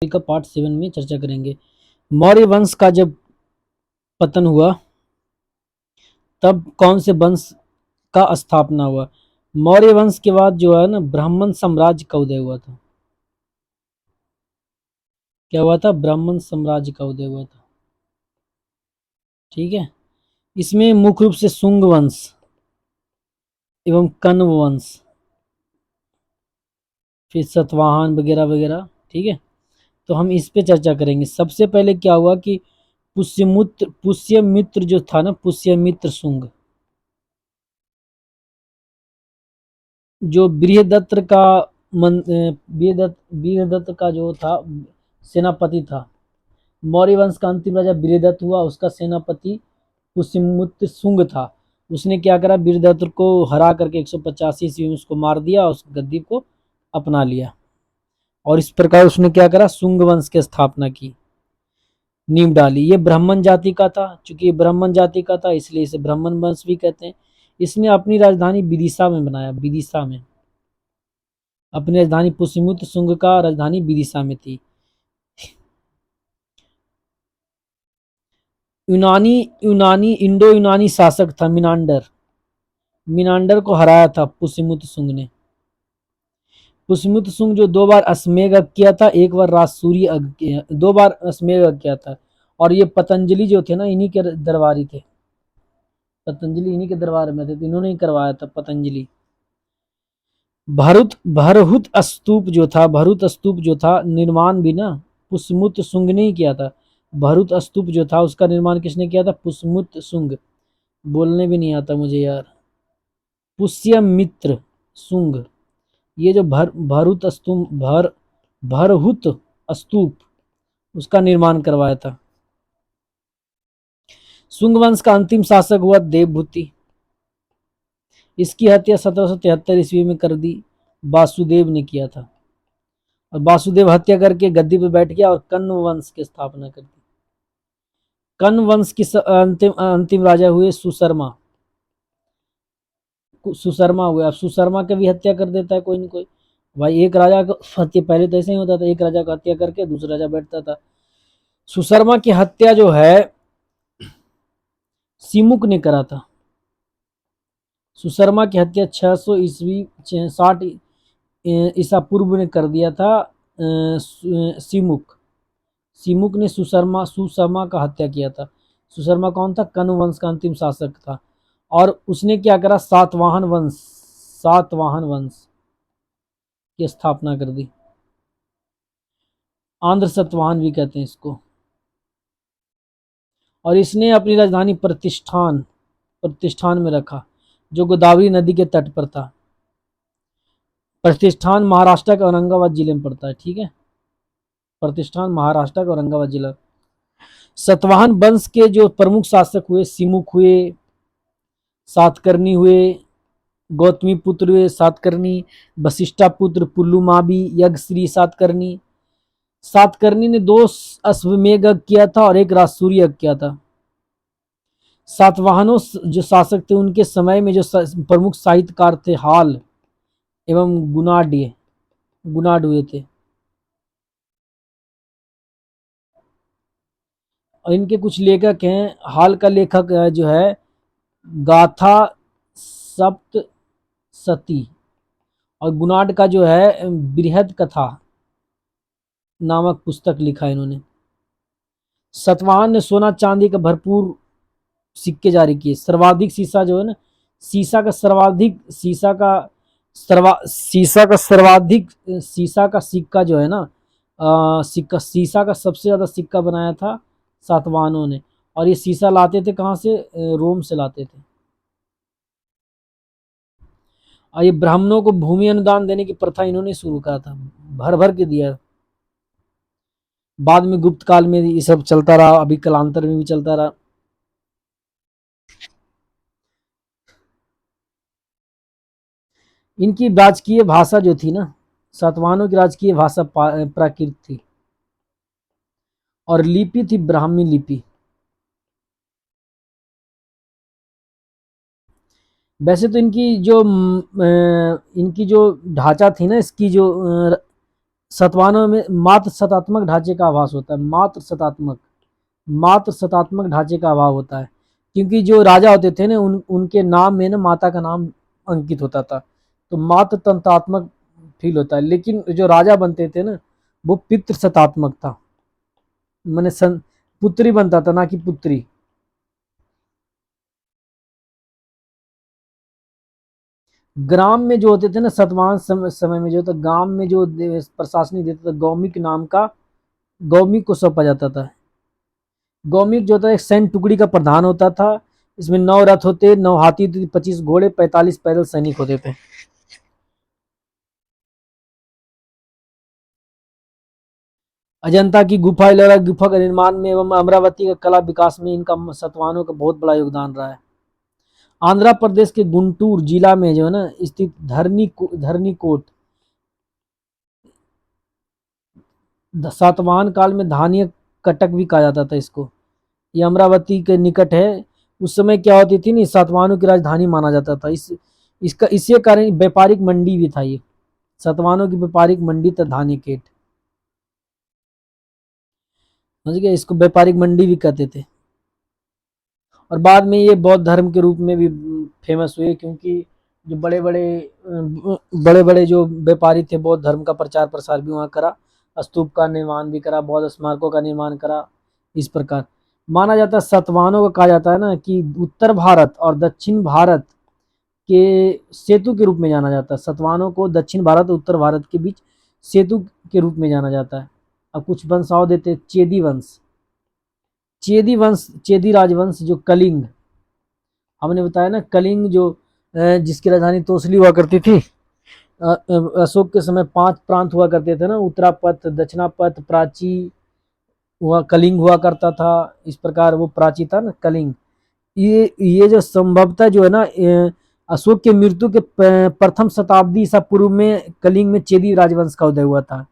का पार्ट 7 में चर्चा करेंगे। मौर्य वंश का जब पतन हुआ तब कौन से वंश का स्थापना हुआ? मौर्य वंश के बाद जो है ना ब्राह्मण साम्राज्य का उदय हुआ था। क्या हुआ था? ब्राह्मण साम्राज्य का उदय हुआ था। ठीक है। इसमें मुख्य रूप से शुंग वंश एवं कण्व वंश, फिर सतवाहन वगैरह वगैरह। ठीक है। तो हम इस पे चर्चा करेंगे। सबसे पहले क्या हुआ कि पुष्यमित्र जो था ना, पुष्यमित्र शुंग, जो बृहदत्त का बृहदत्त का जो था सेनापति था। मौर्य वंश का अंतिम राजा बृहदत्त हुआ, उसका सेनापति पुष्यमित्र शुंग था। उसने क्या करा, बृहदत्त को हरा करके 185 ईस्वी में उसको मार दिया, उस गद्दी को अपना लिया। और इस प्रकार उसने क्या करा, शुंग वंश की स्थापना की, नींव डाली। ये ब्राह्मण जाति का था। चूंकि ये ब्राह्मण जाति का था इसलिए इसे ब्राह्मण वंश भी कहते हैं। इसने अपनी राजधानी विदिशा में बनाया। विदिशा में अपनी राजधानी, पुष्यमित्र शुंग का राजधानी विदिशा में थी। यूनानी यूनानी इंडो यूनानी शासक था मिनांडर। मिनांडर को हराया था पुष्यमित्र शुंग ने। पुष्यमित्र शुंग जो 2 बार अश्वमेध यज्ञ किया था, एक बार राजसूरी यज्ञ किया, 2 बार अश्वमेध यज्ञ किया था। और ये पतंजलि जो थे ना, इन्हीं के दरबारी थे। पतंजलि इन्हीं के दरबार में थे, तो इन्होंने ही करवाया था पतंजलि। भरुत स्तूप जो था निर्माण भी ना पुष्यमित्र शुंग ने ही किया था। भरुत स्तूप जो था उसका निर्माण किसने किया था? पुष्यमित्र शुंग। बोलने भी नहीं आता मुझे यार। पुष्यमित्र शुंग। ये जो भरहुत स्तूप उसका निर्माण करवाया था। शुंग वंश का अंतिम शासक हुआ देवभूति। इसकी हत्या 1773 ईस्वी में कर दी, वासुदेव ने किया था। और वासुदेव हत्या करके गद्दी पर बैठ गया और कण्व वंश की स्थापना कर दी। कण्व वंश की अंतिम राजा हुए सुशर्मा। सुशर्मा हुए। अब सुशर्मा की भी हत्या कर देता है कोई न कोई। भाई एक राजा को हत्या, पहले तो ऐसे ही होता था, एक राजा को हत्या करके दूसरा राजा बैठता था। सुशर्मा की हत्या जो है सिमुक ने करा था। सुशर्मा की हत्या 600 ईस्वी 60 ईसा पूर्व ने कर दिया था सिमुक। सिमुक ने सुशर्मा का हत्या किया था। सुशर्मा कौन था? कण्व वंश का अंतिम शासक था। और उसने क्या करा, सातवाहन वंश की स्थापना कर दी। आंध्र सतवाहन भी कहते हैं इसको। और इसने अपनी राजधानी प्रतिष्ठान में रखा, जो गोदावरी नदी के तट पर था। प्रतिष्ठान महाराष्ट्र के औरंगाबाद जिले में पड़ता है। ठीक है। प्रतिष्ठान महाराष्ट्र का औरंगाबाद जिला। सतवाहन वंश के जो प्रमुख शासक हुए, सिमुक हुए, सातकर्णी हुए, गौतमी पुत्र हुए सातकर्णी, वशिष्ठा पुत्र पुल्लुमावी, यज्ञश्री सातकर्णी। सातकर्णी ने 2 अश्वमेध यज्ञ किया था और एक राजसूरी यज्ञ किया था। सातवाहनों जो शासक थे उनके समय में जो प्रमुख साहित्यकार थे, हाल एवं गुनाड हुए थे। और इनके कुछ लेखक हैं। हाल का लेखक जो है गाथा सप्तशती, और गुनाड का जो है बृहद कथा नामक पुस्तक लिखा है इन्होंने। सतवाहन ने सोना चांदी का भरपूर सिक्के जारी किए। सर्वाधिक शीशा जो है ना, शीशा का सर्वाधिक शीशा का सिक्का जो है ना, सिक्का, शीशा का सबसे ज्यादा सिक्का बनाया था सातवाहनों ने। और ये शीशा लाते थे कहाँ से? रोम से लाते थे। और ये ब्राह्मणों को भूमि अनुदान देने की प्रथा इन्होंने शुरू करा था, भर भर के दिया। बाद में गुप्त काल में ये सब चलता रहा, अभी कालांतर में भी चलता रहा। इनकी राजकीय भाषा जो थी ना, सातवाहनों की राजकीय भाषा प्राकृत थी, और लिपि थी ब्राह्मी लिपि। वैसे तो इनकी जो ढांचा थी ना, इसकी जो सतवाहनों में मात्र सतात्मक ढांचे का आभास होता है, मात्र सतात्मक ढांचे का अभाव होता है, क्योंकि जो राजा होते थे ना उनके नाम में ना माता का नाम अंकित होता था, तो मात्र तंत्रात्मक फील होता है, लेकिन जो राजा बनते थे ना वो पितृ सतात्मक था, मैंने पुत्री बनता था ना कि पुत्री। ग्राम में जो होते थे ना सतवाहन समय में जो था गांव में जो प्रशासनिक देता था गौमिक नाम का, गौमिक को सौंपा जाता था। गौमिक जो था एक सैन्य टुकड़ी का प्रधान होता था। इसमें 9 रथ होते, 9 हाथी होते, 25 घोड़े, 45 पैदल सैनिक होते थे। अजंता की गुफा, एलोरा गुफा का निर्माण में एवं अमरावती का कला विकास में इनका सतवाहनों का बहुत बड़ा योगदान रहा है। आंध्र प्रदेश के गुंटूर जिला में जो है ना स्थित धरनी कोट सातवाहन काल में धानीय कटक भी कहा जाता था इसको। ये अमरावती के निकट है। उस समय क्या होती थी ना सातवाहनों की राजधानी माना जाता था। इसका इसी कारण व्यापारिक मंडी भी था ये। सातवाहनों की व्यापारिक मंडी था धानी केट, समझ गए, इसको व्यापारिक मंडी भी कहते थे। और बाद में ये बौद्ध धर्म के रूप में भी फेमस हुए, क्योंकि जो बड़े बड़े जो व्यापारी थे बौद्ध धर्म का प्रचार प्रसार भी वहाँ करा, स्तूप का निर्माण भी करा, बौद्ध स्मारकों का निर्माण करा। इस प्रकार माना जाता है, सतवाहनों को कहा जाता है ना कि उत्तर भारत और दक्षिण भारत के सेतु के रूप में जाना जाता है। सतवाहनों को दक्षिण भारत और उत्तर भारत के बीच सेतु के रूप में जाना जाता है। अब कुछ वंश और देते, चेदी वंश, चेदी वंश, चेदी राजवंश जो कलिंग, हमने बताया ना कलिंग जो जिसकी राजधानी तोसली हुआ करती थी। अशोक के समय 5 प्रांत हुआ करते थे ना, उत्तरापथ, दक्षिणापथ, प्राची हुआ, कलिंग हुआ करता था। इस प्रकार वो प्राची था ना कलिंग। ये जो संभवतः जो है ना अशोक के मृत्यु के प्रथम शताब्दी ईसा पूर्व में कलिंग में चेदी राजवंश का उदय हुआ था।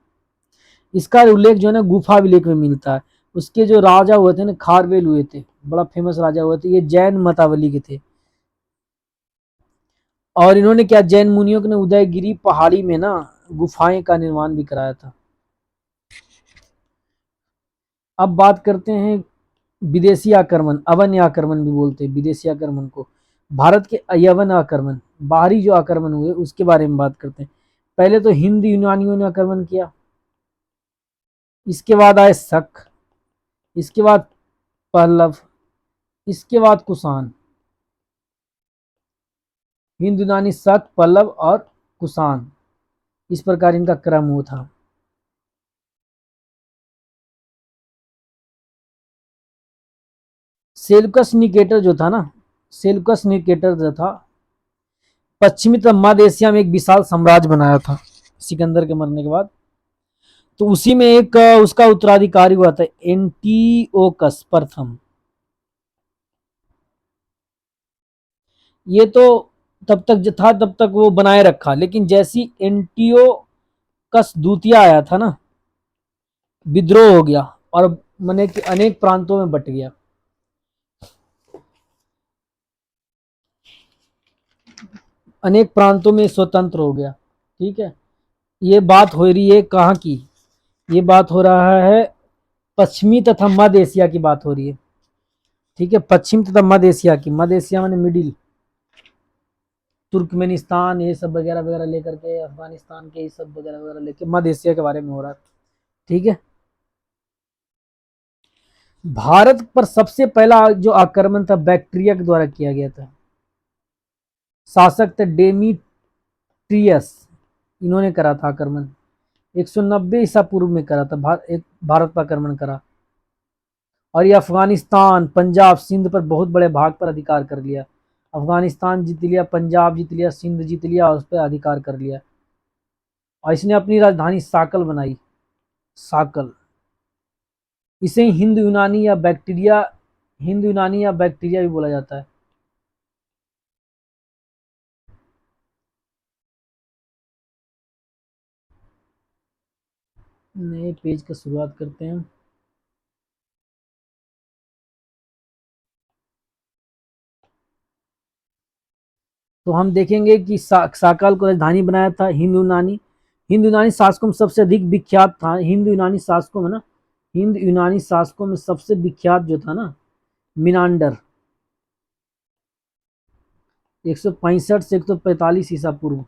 इसका उल्लेख जो है ना गुफा अभिलेख में मिलता है। उसके जो राजा हुए थे ना खारवेल हुए थे, बड़ा फेमस राजा हुए थे, ये जैन मतावली के थे। और इन्होंने क्या जैन मुनियों ने उदयगिरी पहाड़ी में ना गुफाएं का निर्माण भी कराया था। अब बात करते हैं विदेशी आक्रमण, अवन्य आक्रमण भी बोलते हैं विदेशी आक्रमण को। भारत के यवन आक्रमण, बाहरी जो आक्रमण हुए उसके बारे में बात करते हैं। पहले तो हिंद यूनानियों ने आक्रमण किया, इसके बाद आए शक, इसके बाद पल्लव, इसके बाद कुषाण। हिंद यूनानी, शक, पल्लव और कुषाण, इस प्रकार इनका क्रम हुआ था। सेल्यूकस निकेटर जो था ना, सेल्यूकस निकेटर जो था पश्चिमी मध्य एशिया में एक विशाल साम्राज्य बनाया था सिकंदर के मरने के बाद। तो उसी में एक उसका उत्तराधिकारी हुआ था एंटीओकस प्रथम। ये तो तब तक जो था तब तक वो बनाए रखा, लेकिन जैसी एंटीओकस द्वितीय आया था ना विद्रोह हो गया और मैंने कि अनेक प्रांतों में बट गया। अनेक प्रांतों में स्वतंत्र हो गया। ठीक है, ये बात हो रही है कहाँ की, ये बात हो रहा है पश्चिमी तथा मध्य एशिया की बात हो रही है। ठीक है, पश्चिम तथा मध्य एशिया की, मध्य एशिया माने मिडिल, तुर्कमेनिस्तान ये सब वगैरह वगैरह लेकर के, अफगानिस्तान के ये सब वगैरह वगैरह लेके मध्य एशिया के बारे में हो रहा है। ठीक है, भारत पर सबसे पहला जो आक्रमण था बैक्ट्रिया के द्वारा किया गया था। शासक थे डेमीट्रियस, इन्होंने करा था आक्रमण। 190 ईसा पूर्व में करा था भारत पर आक्रमण करा। और ये अफगानिस्तान, पंजाब, सिंध पर बहुत बड़े भाग पर अधिकार कर लिया। अफगानिस्तान जीत लिया, पंजाब जीत लिया, सिंध जीत लिया और उस पर अधिकार कर लिया। और इसने अपनी राजधानी साकल बनाई, साकल। इसे हिंद यूनानी या बैक्टीरिया, हिंद यूनानी या बैक्टीरिया भी बोला जाता है। नए पेज का शुरुआत करते हैं। तो हम देखेंगे कि साकल को राजधानी बनाया था हिंद यूनानी। हिंदू यूनानी शासकों में सबसे अधिक विख्यात था, हिंदू यूनानी शासकों में ना, हिंदू यूनानी शासकों में सबसे विख्यात जो था ना, मिनांडर, 165 से 145 ईसा पूर्व।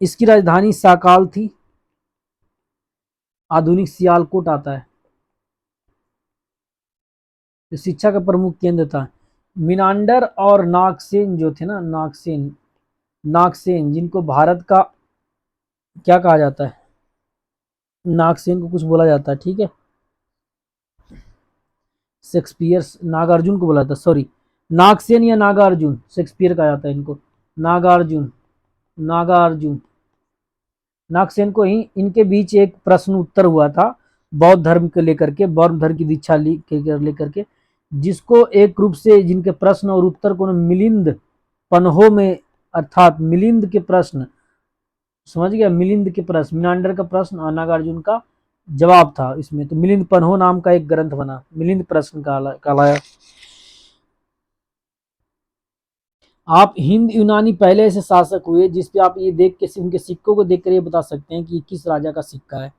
इसकी राजधानी साकाल थी, आधुनिक सियालकोट आता है। तो शिक्षा का प्रमुख केंद्र था। मिनांडर और नागसेन जो थे ना, नागसेन, नागसेन जिनको भारत का क्या कहा जाता है, नागसेन को कुछ बोला जाता है, ठीक है, शेक्सपियर, नागार्जुन को बोला था, सॉरी, नागसेन या नागार्जुन, शेक्सपियर कहा जाता है इनको, नागार्जुन, नागार्जुन, नागसेन को ही इनके बीच एक प्रश्न उत्तर हुआ था बौद्ध धर्म को लेकर के, बौद्ध धर्म की दीक्षा लेकर के, जिसको एक रूप से जिनके प्रश्न और उत्तर को मिलिंद पन्हों में, अर्थात मिलिंद के प्रश्न, समझ गया, मिलिंद के प्रश्न, मिनांडर का प्रश्न और नागार्जुन का जवाब था इसमें, तो मिलिंद पन्हो नाम का एक ग्रंथ बना, मिलिंद प्रश्न कहलाया। आप हिंद यूनानी पहले ऐसे शासक हुए जिसपे आप ये देख के, उनके सिक्कों को देख कर ये बता सकते हैं कि किस राजा का सिक्का है।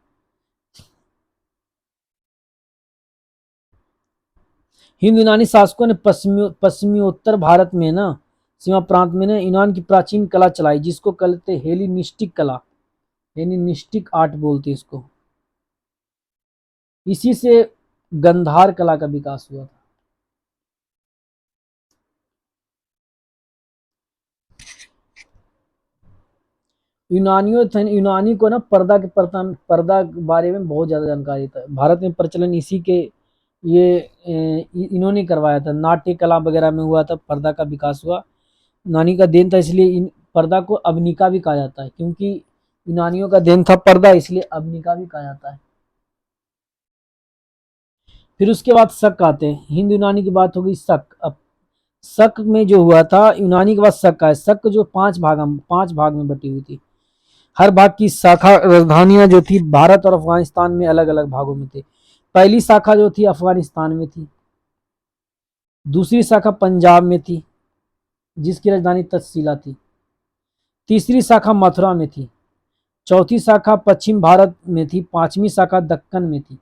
हिंद यूनानी शासकों ने पश्चिमोत्तर भारत में ना, सीमा प्रांत में ना, यूनान की प्राचीन कला चलाई, जिसको कहते हेलिनिस्टिक कला, हेलिनिस्टिक आर्ट बोलते इसको। इसी से गंधार कला का विकास हुआ था। यूनानी को ना पर्दा के बारे में बहुत ज्यादा जानकारी था। भारत में प्रचलन इसी के, ये इन्होंने करवाया था, नाट्य कला वगैरह में हुआ था, पर्दा का विकास हुआ, यूनानी का देन था, इसलिए इन पर्दा को अवनिका भी कहा जाता है, क्योंकि यूनानियों का देन था पर्दा, इसलिए अवनिका भी कहा जाता है। फिर उसके बाद शक आते हैं, हिंद यूनानी की बात हो गई, शक। अब शक में जो हुआ था, यूनानी के बाद शक है, शक जो 5 भाग में बटी हुई थी, हर भाग की शाखा राजधानियां जो थी भारत और अफगानिस्तान में अलग अलग भागों में थी। पहली शाखा जो थी अफगानिस्तान में थी, दूसरी शाखा पंजाब में थी जिसकी राजधानी तक्षशिला थी, तीसरी शाखा मथुरा में थी, चौथी शाखा पश्चिम भारत में थी, पांचवी शाखा दक्कन में थी।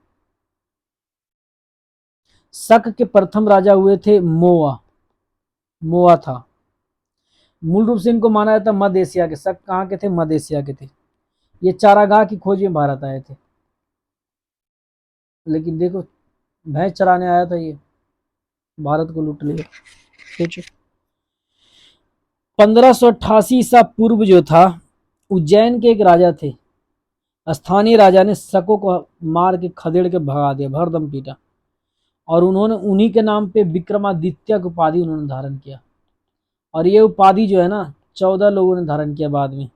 शक के प्रथम राजा हुए थे मोआ, मोआ था। मूल रूप से इनको माना जाता मध्य एशिया के, शक कहाँ के थे, मध्य एशिया के थे। ये चारागाह की खोज में भारत आए थे, लेकिन देखो, भैंस चराने आया था ये, भारत को लूट लिया, सोचो। 1588 ईसा पूर्व जो था, उज्जैन के एक राजा थे, स्थानीय राजा ने शकों को मार के खदेड़ के भगा दिया, भरदम पीटा, और उन्होंने उन्हीं के नाम पे विक्रमादित्य की उपाधि उन्होंने धारण किया। और ये उपाधि जो है ना, 14 लोगों ने धारण किया बाद में,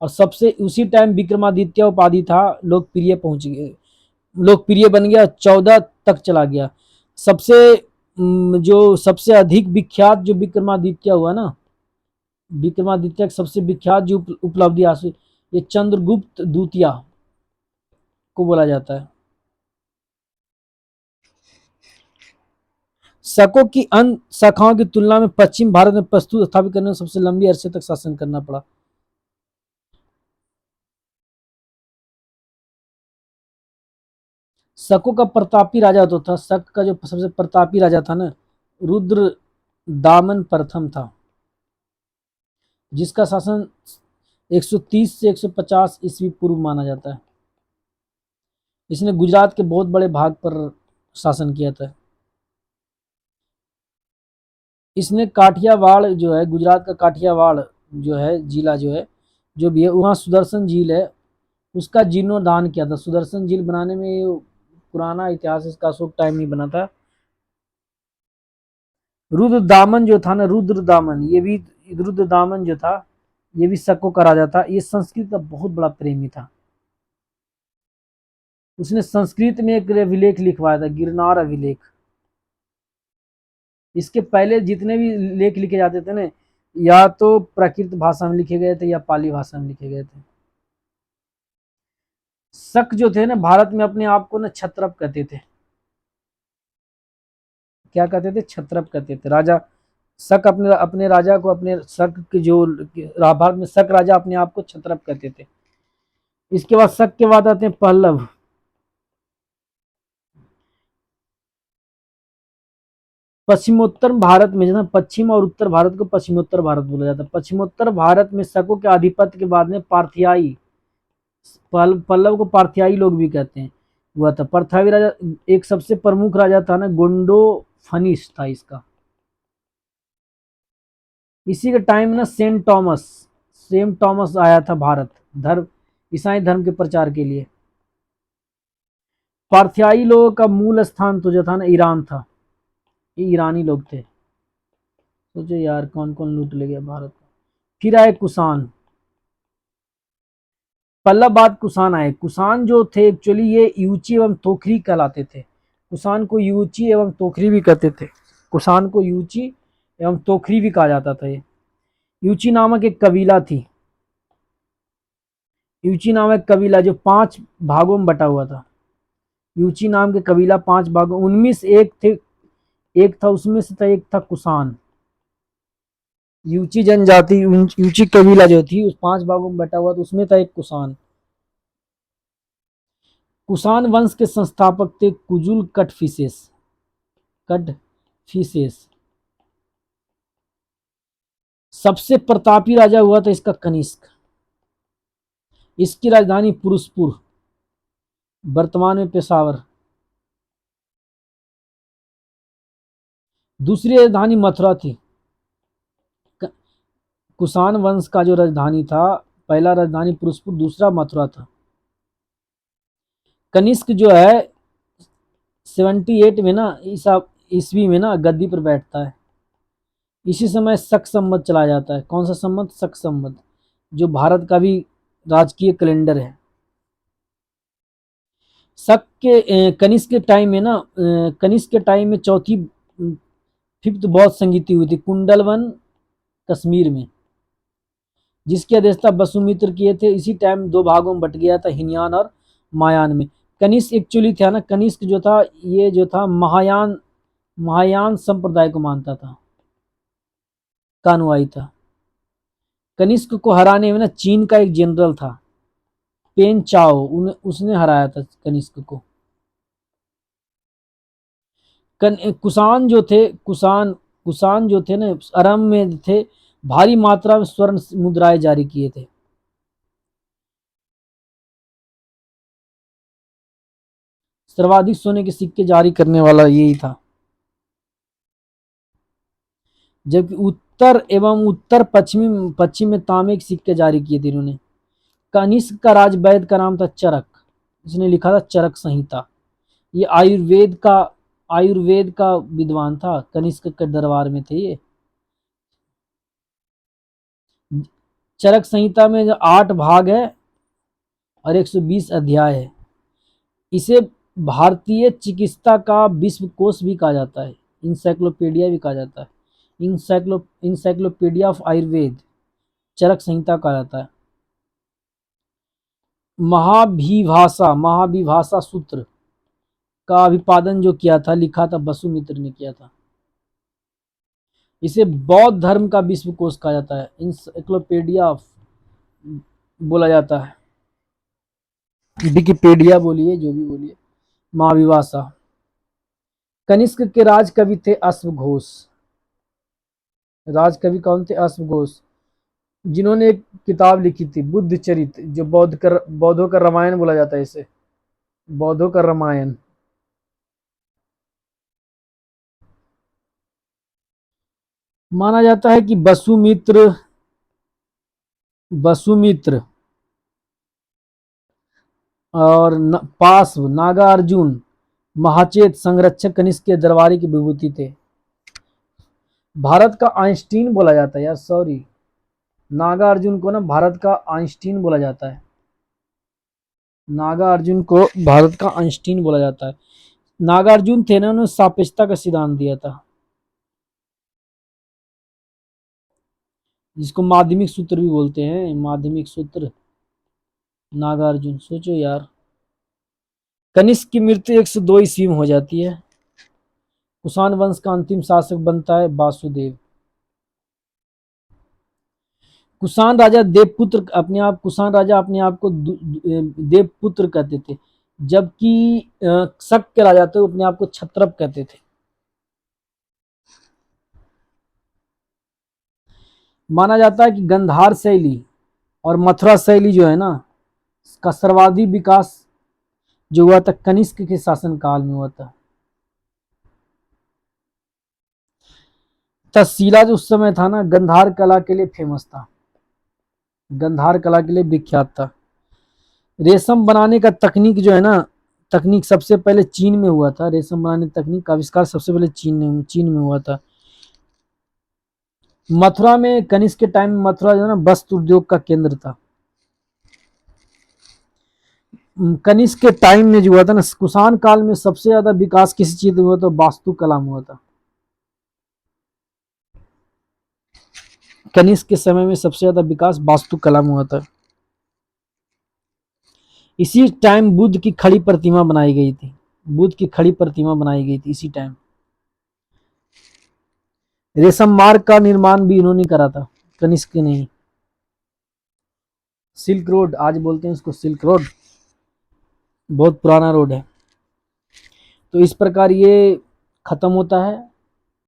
और सबसे उसी टाइम विक्रमादित्य उपाधि था लोकप्रिय पहुंच गए, लोकप्रिय बन गया, 14 तक चला गया। सबसे जो सबसे अधिक विख्यात जो विक्रमादित्य हुआ ना, विक्रमादित्य की सबसे विख्यात जो उपलब्धि हासिल, ये चंद्रगुप्त द्वितीय को बोला जाता है। शकों की अन्य शाखाओं की तुलना में पश्चिम भारत में प्रस्तुत स्थापित करने में सबसे लंबी अरसे तक शासन करना पड़ा। शकों का प्रतापी राजा तो था, शक का जो सबसे प्रतापी राजा था ना, रुद्र दामन प्रथम था, जिसका शासन 130 से 150 ईस्वी पूर्व माना जाता है। इसने गुजरात के बहुत बड़े भाग पर शासन किया था। इसने काठियावाड़ जो है, गुजरात का काठियावाड़ जो है जिला, जो है जो भी है, वहाँ सुदर्शन झील है, उसका जीर्णोद्धार किया था। सुदर्शन झील बनाने में पुराना इतिहास, इसका अशोक टाइम नहीं बना था। रुद्र दामन जो था ना, रुद्र दामन, ये भी, रुद्र दामन जो था ये भी शकों का राजा था। ये संस्कृत का बहुत बड़ा प्रेमी था। उसने संस्कृत में एक अभिलेख लिखवाया था, गिरनार अभिलेख। इसके पहले जितने भी लेख लिखे जाते थे ना, या तो प्राकृत भाषा में लिखे गए थे या पाली भाषा में लिखे गए थे। शक जो थे ना, भारत में अपने आप को ना क्षत्रप कहते थे। क्या कहते थे, क्षत्रप कहते थे, राजा शक अपने अपने राजा को, अपने शक के जो भारत में शक राजा अपने आप को क्षत्रप कहते थे। इसके बाद शक के बाद आते हैं पल्लव। पश्चिमोत्तर भारत में, जैसे पश्चिम और उत्तर भारत को पश्चिमोत्तर भारत बोला जाता है। पश्चिमोत्तर भारत में शकों के आधिपत्य के बाद में पार्थियाई, पल्लव को पार्थियाई लोग भी कहते हैं, हुआ था। पार्थावी राजा एक सबसे प्रमुख राजा था ना, गोंडो फनिश था इसका। इसी के टाइम ना सेंट थॉमस आया था भारत, धर्म, ईसाई धर्म के प्रचार के लिए। पार्थियाई लोगों का मूल स्थान तो जो था ना ईरान था, ये ईरानी लोग थे। सोचो यार कौन कौन लूट ले गया भारत को। फिर आए कुषाण। पल्लव बाद कुषाण आए। कुषाण जो थे एक्चुअली ये यूची एवं तोखरी कहलाते थे। कुषाण को यूची एवं तोखरी भी कहते थे। कुषाण को यूची एवं तोखरी भी कहा जाता था। ये यूची नामक एक कबीला थी। यूची नामक कबीला जो 5 भागों में बटा हुआ था। यूची नाम के कबीला 5 भागों, उनमें से एक थे, एक था उसमें से था, एक था कुषाण। यूची जनजाति, यूची कबीला जो थी उस 5 भागों में बटा हुआ था, उसमें था एक कुषाण। कुषाण वंश के संस्थापक थे कुजुल कटफिसेस। सबसे प्रतापी राजा हुआ था इसका कनिष्क। इसकी राजधानी पुरुषपुर, वर्तमान में पेशावर। दूसरी राजधानी मथुरा थी। कुषाण वंश का जो राजधानी था, पहला राजधानी पुरुषपुर, दूसरा मथुरा था। कनिष्क जो है 78 में ना ईस्वी में ना गद्दी पर बैठता है। इसी समय शक संवत चला जाता है। कौन सा संवत? शक संवत, जो भारत का भी राजकीय कैलेंडर है। शक के कनिष्क के टाइम में ना कनिष्क के टाइम में चौथी 5th बौद्ध संगीति हुई थी कुंडलवन कश्मीर में, जिसकी अध्यक्षता वसुमित्र किए थे। इसी टाइम 2 भागों में बट गया था, हिनयान और महायान में। कनिष्क एक्चुअली था ना, कनिष्क जो था ये जो था महायान संप्रदाय को मानता था, का अनुयायी था। कनिष्क को हराने में ना चीन का एक जनरल था पेन चाओ, उसने हराया था कनिष्क को। कुषाण जो थे, कुषाण जो थे ना आरंभ में थे, भारी मात्रा में स्वर्ण मुद्राएं जारी किए थे। सर्वाधिक सोने के सिक्के जारी करने वाला यही था। जबकि उत्तर एवं उत्तर पश्चिम में तांबे के सिक्के जारी किए थे इन्होंने। कनिष्क का राजवैद का नाम था चरक, इसने लिखा था चरक संहिता। ये आयुर्वेद का विद्वान था, कनिष्क के दरबार में थे ये। चरक संहिता में जो 8 भाग है और 120 अध्याय है। इसे भारतीय चिकित्सा का विश्व कोश भी कहा जाता है, इंसाइक्लोपीडिया भी कहा जाता है। इंसाइक्लोपीडिया ऑफ आयुर्वेद चरक संहिता कहा जाता है। महाभिभाषा सूत्र का अभिपादन जो किया था, लिखा था वसुमित्र ने किया था। इसे बौद्ध धर्म का विश्व कोश कहा जाता है, इंसाइक्लोपीडिया बोला जाता है, विकिपीडिया बोलिए, जो भी बोलिए। महाभिभाषा। कनिष्क के राजकवि थे अश्वघोष। राजकवि कौन थे? अश्वघोष, जिन्होंने एक किताब लिखी थी बुद्ध चरित्र, जो बौद्धों का रामायण बोला जाता है इसे, बौद्धों का रामायण। माना जाता है कि वसुमित्र और पार्श्व नागार्जुन महाचेत संरक्षक कनिष्क के दरबारी की विभूति थे। भारत का आइंस्टीन बोला जाता है यार, सॉरी, नागार्जुन को ना भारत का आइंस्टीन बोला जाता है। नागार्जुन को भारत का आइंस्टीन बोला जाता है। नागार्जुन थे ना, उन्होंने सापेक्षता का सिद्धांत दिया था, जिसको माध्यमिक सूत्र भी बोलते हैं, माध्यमिक सूत्र। नागार्जुन, सोचो यार। कनिष्क की मृत्यु 102 ईस्वी में हो जाती है। कुषाण वंश का अंतिम शासक बनता है वासुदेव। कुषाण राजा देवपुत्र अपने आप कुषाण राजा अपने आप को देवपुत्र कहते थे, जबकि शक के राजा थे वो अपने आप को क्षत्रप कहते थे। माना जाता है कि गंधार शैली और मथुरा शैली जो है ना, का सर्वाधिक विकास जो हुआ था कनिष्क के शासनकाल में हुआ था। तक्षशिला जो उस समय था ना, गंधार कला के लिए फेमस था, गंधार कला के लिए विख्यात था। रेशम बनाने का तकनीक जो है ना, तकनीक सबसे पहले चीन में हुआ था। रेशम बनाने तकनीक का आविष्कार सबसे पहले चीन में हुआ था। मथुरा में कनिष्क के टाइम में मथुरा जो है ना वस्त्र उद्योग का केंद्र था। कनिष्क के टाइम में जो हुआ था ना, कुषाण काल में सबसे ज्यादा विकास किसी चीज में हुआ था, वास्तुकला में हुआ था। कनिष्क के समय में सबसे ज्यादा विकास वास्तुकला में हुआ था। इसी टाइम बुद्ध की खड़ी प्रतिमा बनाई गई थी, बुद्ध की खड़ी प्रतिमा बनाई गई थी इसी टाइम। रेशम मार्ग का निर्माण भी इन्होंने करा था, कनिष्क नहीं। सिल्क रोड आज बोलते हैं इसको, सिल्क रोड बहुत पुराना रोड है। तो इस प्रकार ये खत्म होता है।